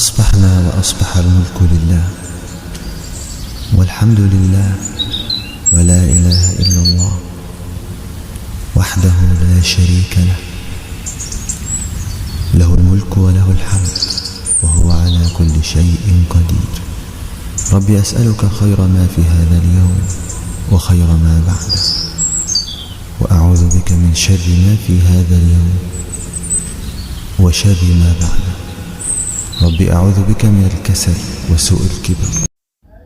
أصبحنا وأصبح الملك لله والحمد لله ولا إله إلا الله وحده لا شريك له، له الملك وله الحمد وهو على كل شيء قدير. ربي أسألك خير ما في هذا اليوم وخير ما بعده، وأعوذ بك من شر ما في هذا اليوم وشر ما بعده. ربي أعوذ بك من الكسل وسوء الكبر.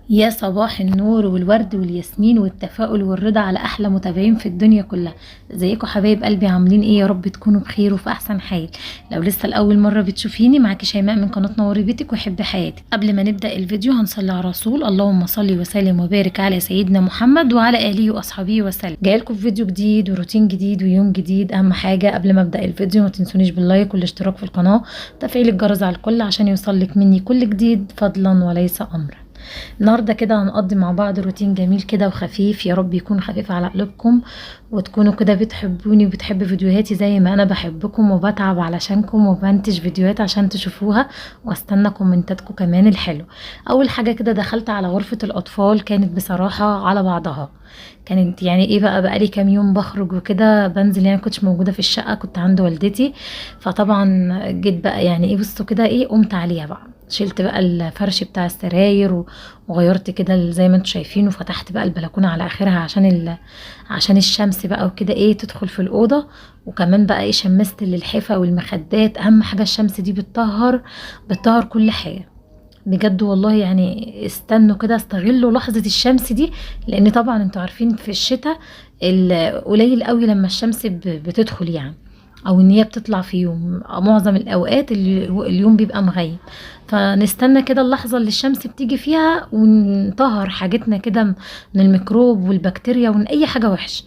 يا صباح النور والورد والياسمين والتفاؤل والرضا على احلى متابعين في الدنيا كلها. ازيكم حبايب قلبي، عاملين ايه؟ يا رب تكونوا بخير وفي احسن حال. لو لسه لاول مره بتشوفيني، معاكي شيماء من قناه نوري بيتك وحب حياتي. قبل ما نبدا الفيديو هنصلي على رسول، اللهم صل وسلم وبارك على سيدنا محمد وعلى اله واصحابه وسلم. جايلكم في فيديو جديد وروتين جديد ويوم جديد. اهم حاجه قبل ما ابدا الفيديو ما تنسونيش باللايك والاشتراك في القناه، تفعيل الجرس على الكل عشان يوصلك مني كل جديد فضلا وليس امرا. النهارده كده هنقضي مع بعض روتين جميل كده وخفيف، يا رب يكون خفيف على قلوبكم وتكونوا كده بتحبوني وبتحبوا فيديوهاتي زي ما انا بحبكم وبتعب علشانكم وبنتج فيديوهات عشان تشوفوها، واستنى كومنتاتكم كمان الحلو. اول حاجه كده دخلت على غرفه الاطفال، كانت بصراحه على بعضها. كانت يعني ايه بقى لي كام يوم بخرج وكده بنزل، يعني كنتش موجوده في الشقه، كنت عند والدتي. فطبعا جيت بقى يعني ايه بصوا كده ايه، قمت عليها بقى، شلت بقى الفرش بتاع السراير وغيرت كده زي ما انتم شايفين، وفتحت بقى البلكونه على اخرها عشان الشمس بقى وكده ايه تدخل في الاوضه. وكمان بقى ايه شمست للحفه والمخدات. اهم حاجه الشمس دي بتطهر كل حاجه بجد والله. يعني استنوا كده استغلوا لحظه الشمس دي، لان طبعا انتوا عارفين في الشتاء قليل قوي لما الشمس بتدخل يعني، او ان هي بتطلع في يوم. معظم الاوقات اليوم بيبقى مغيم، فنستنى كده اللحظة اللي الشمس بتيجي فيها ونطهر حاجتنا كده من الميكروب والبكتيريا ومن اي حاجة وحش.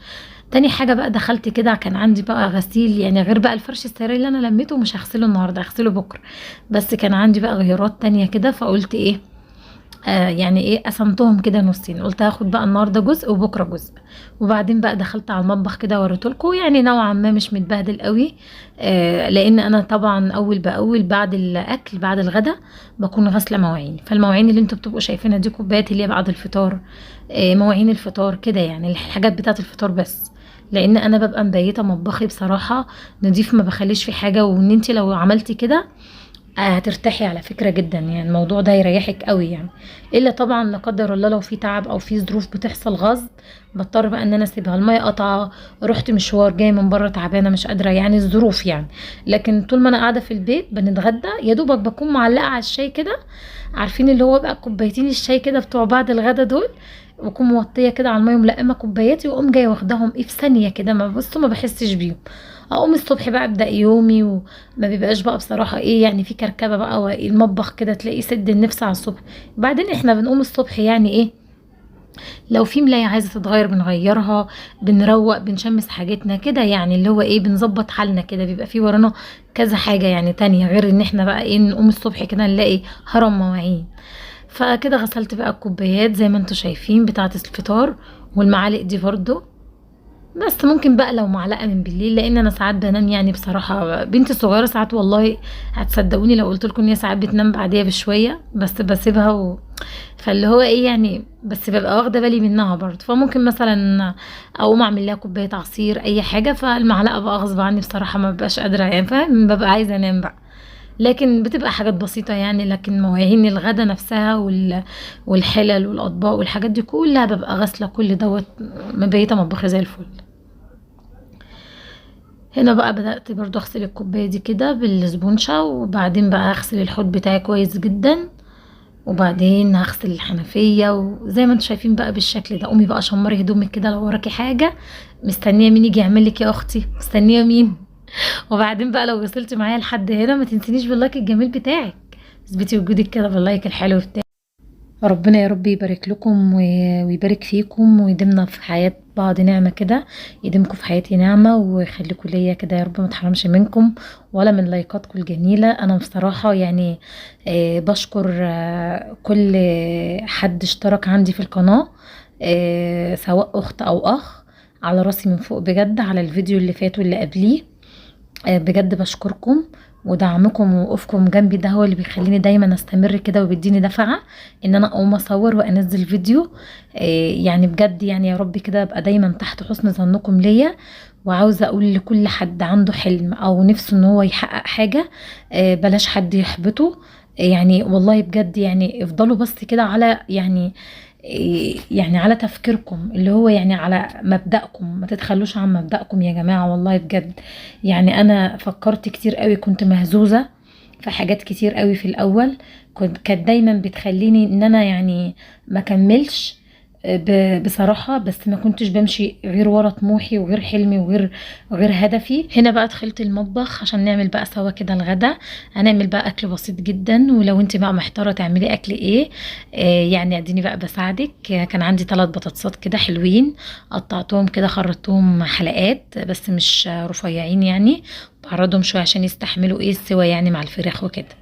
تاني حاجة بقى دخلت كده، كان عندي بقى غسيل، يعني غير بقى الفرش السرير اللي انا لميته مش هغسله النهاردة، هغسله بكرة. بس كان عندي بقى غيارات تانية كده، فقلت ايه يعني ايه قسمتهم كده نصين، قلت هاخد بقى النهارده جزء وبكره جزء. وبعدين بقى دخلت على المطبخ كده وريتلكوا، يعني نوعا ما مش متبهدل قوي. لان انا طبعا اول باول بعد الاكل بعد الغدا بكون غاسله مواعين. فالمواعين اللي انتوا بتبقوا شايفينها دي كوبايات اللي هي بعد الفطار، مواعين الفطار كده، يعني الحاجات بتاعه الفطار بس. لان انا ببقى مبيته مطبخي بصراحه نضيف، ما بخليش في حاجه. وان انت لو عملتي كده هترتاحي على فكرة جدا، يعني الموضوع ده يريحك قوي يعني. الا طبعا لا قدر الله لو في تعب او في ظروف بتحصل غصب، بضطر بقى ان انا اسيبها. الميه قطعه، رحت مشوار، جايه من بره تعبانه مش قادره، يعني الظروف يعني. لكن طول ما انا قاعده في البيت بنتغدى يا دوبك بكون معلقه على الشاي كده، عارفين اللي هو بقى كوبايتين الشاي كده بتوع بعد الغدا دول، واكون موطيه كده على الميه وملقمه كوباياتي، واقوم جايه واخداهم ايه في ثانيه كده، ما بصوا ما بحسش بيهم. اقوم الصبح بقى ابدا يومي، وما بيبقاش بقى بصراحه ايه يعني في كركبه بقى، والمطبخ كده تلاقيه سد النفس على الصبح. بعدين احنا بنقوم الصبح يعني ايه، لو في ملايه عايزه تتغير بنغيرها، بنروق بنشمس حاجتنا كده، يعني اللي هو ايه بنظبط حالنا كده. بيبقى في ورانا كذا حاجه يعني تانية، غير ان احنا بقى ايه نقوم الصبح كده نلاقي هرم مواعين. فكده غسلت بقى الكوبايات زي ما انتوا شايفين بتاعه الفطار، والمعالق دي برضو. بس ممكن بقى لو معلقه من بالليل، لان انا ساعات بنام يعني بصراحه. بنتي الصغيره ساعات والله هتصدقوني لو قلت لكم ان هي ساعات بتنام بعديها بشويه، بس بسيبها فاللي هو ايه يعني، بس ببقى واخده بالي منها برضه. فممكن مثلا اقوم اعمل لها كوبايه عصير اي حاجه، فالمعلقه بقى غصب عني بصراحه ما ببقاش قادره يعني، فاهم، ببقى عايزه انام بقى. لكن بتبقى حاجات بسيطة يعني. لكن مواعين الغدا نفسها والحلل والأطباق والحاجات دي كلها ببقى غاسلة كل دوت، مبيتة مطبخي زي الفل. هنا بقى بدأت برضو اغسل الكوباية دي كده بالسبونشة، وبعدين بقى اغسل الحوض بتاعي كويس جدا، وبعدين هغسل الحنفية. وزي ما انتم شايفين بقى بالشكل ده. قومي بقى شمري هدومك كده لو وراكي حاجة. مستنية مين يجي يعملك يا اختي؟ مستنية مين؟ وبعدين بقى لو وصلتي معايا لحد هنا ما تنسينيش باللايك الجميل بتاعك، اثبتي وجودك كده باللايك الحلو بتاعك. ربنا يا رب يبارك لكم ويبارك فيكم ويديمنا في حياة بعض نعمة كده، يديمكم في حياتي نعمة ويخليكم ليا كده يا رب، ما تحرمش منكم ولا من لايكاتكم الجميلة. انا بصراحة يعني بشكر كل حد اشترك عندي في القناة، سواء اخت او اخ، على راسي من فوق بجد، على الفيديو اللي فات واللي قبليه. بجد بشكركم ودعمكم ووقوفكم جنبي ده هو اللي بيخليني دايما استمر كده وبيديني دفعة ان انا اقوم اصور وانزل فيديو. يعني بجد يعني يا رب كده ابقى دايما تحت حسن ظنكم ليا. وعاوزة اقول لكل حد عنده حلم او نفسه ان هو يحقق حاجة، بلاش حد يحبطه. يعني والله بجد يعني افضلوا بس كده على يعني على تفكيركم اللي هو يعني على مبدأكم، ما تتخلوش عن مبدأكم يا جماعة. والله بجد يعني انا فكرت كتير قوي، كنت مهزوزة في حاجات كتير قوي في الاول، كانت دايما بتخليني ان انا يعني ما كملش بصراحة. بس ما كنتش بمشي غير ورا طموحي وغير حلمي وغير هدفي. هنا بقى دخلت المطبخ عشان نعمل بقى سوا كده الغدا. هنعمل بقى اكل بسيط جدا، ولو انت بقى محتارة تعملي اكل ايه يعني اديني بقى بساعدك. كان عندي 3 بطاطسات كده حلوين، قطعتهم كده خرطتهم حلقات بس مش رفيعين يعني، بعرضهم شوية عشان يستحملوا ايه السوا يعني مع الفراخ وكده.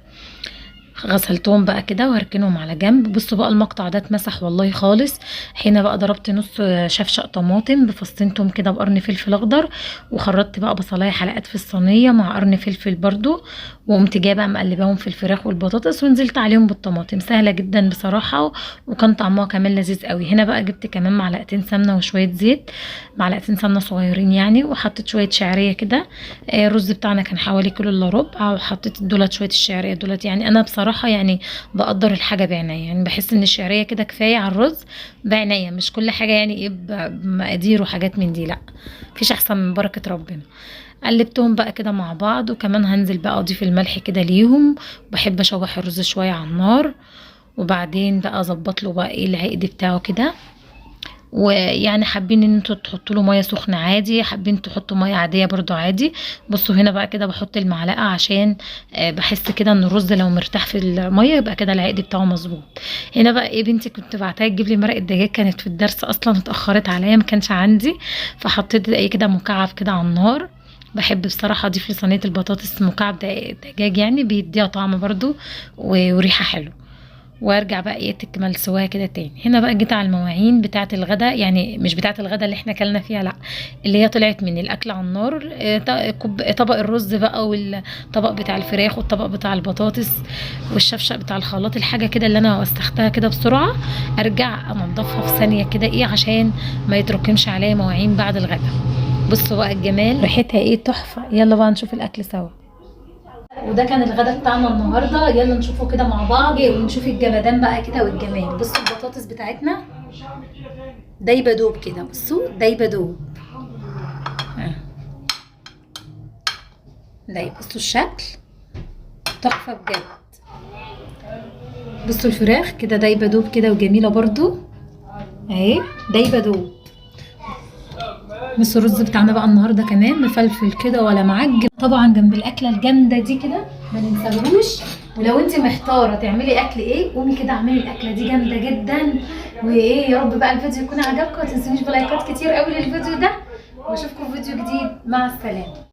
غسلتهم بقى كده وهركنهم على جنب. بصوا بقى المقطع ده اتمسح والله خالص. هنا بقى ضربت نص شفشق طماطم بفصين توم كده بقرن فلفل اخضر، وخرطت بقى بصلايه حلقات في الصينيه مع قرن فلفل برضو، وقمت جايه بقى مقلباهم في الفراخ والبطاطس ونزلت عليهم بالطماطم. سهله جدا بصراحه وكان طعمها كمان لذيذ قوي. هنا بقى جبت كمان معلقتين سمنه وشويه زيت، معلقتين سمنه صغيرين يعني، وحطيت شويه شعريه كده. الرز بتاعنا كان حوالي كيلو الا ربع، وحطيت دولت شويه الشعريه دولت. يعني انا بصراحه يعني بقدر الحاجه بعناية، يعني بحس ان الشعريه كده كفايه على الرز بعناية، مش كل حاجه يعني ايه بمقادير وحاجات من دي، لا مفيش احسن من بركه ربنا. قلبتهم بقى كده مع بعض، وكمان هنزل بقى اضيف الملح كده ليهم. بحب اشوح الرز شويه على النار، وبعدين بقى اظبط له بقى ايه العقد بتاعه كده. ويعني حابين ان انتوا تحطوا له ميه سخنه عادي، حابين تحطوا ميه عاديه برضو عادي. بصوا هنا بقى كده بحط المعلقه عشان بحس كده ان الرز لو مرتاح في الميه يبقى كده العقد بتاعه مظبوط. هنا بقى ايه بنتي كنت بعتها تجيب لي مرق الدجاج، كانت في الدرس اصلا اتاخرت عليا ما كانش عندي، فحطيت ايه كده مكعب كده على النار. بحب بصراحه اضيف لصينيه البطاطس مكعب دجاج يعني بيديها طعم برضو وريحه حلوه. وارجع بقى ايه تكمل سواها كده تاني. هنا بقى جيت على المواعين بتاعه الغدا، يعني مش بتاعه الغدا اللي احنا كلنا فيها، لا اللي هي طلعت من الاكل على النار. طبق الرز بقى والطبق بتاع الفراخ والطبق بتاع البطاطس والشفشق بتاع الخلاط، الحاجه كده اللي انا وسختها كده بسرعه ارجع انضفها في ثانيه كده ايه عشان ما يتركمش عليا مواعين بعد الغدا. بصوا بقى الجمال، ريحتها ايه تحفه. يلا بقى نشوف الاكل سوا. وده كان الغدا بتاعنا النهارده، يلا نشوفه كده مع بعض ونشوف الجمدان بقى كده والجمال. بصوا البطاطس بتاعتنا دايبه دوب كده، بصوا دايبه دوب دايبه. بصوا الشكل تحفه بجد. بصوا الفراخ كده دايبه دوب كده وجميله برضو اهي دايبه دوب. بس الرز بتاعنا بقى النهارده كمان مفلفل كده ولا معجن. طبعا جنب الاكله الجامده دي كده ما ننساهوش. ولو انت محتاره تعملي اكل ايه قومي كده اعملي الاكله دي جامده جدا. وايه يا رب بقى الفيديو يكون عجبكم، ما تنسونيش بلايكات كتير قوي للفيديو ده، واشوفكم في فيديو جديد. مع السلامه.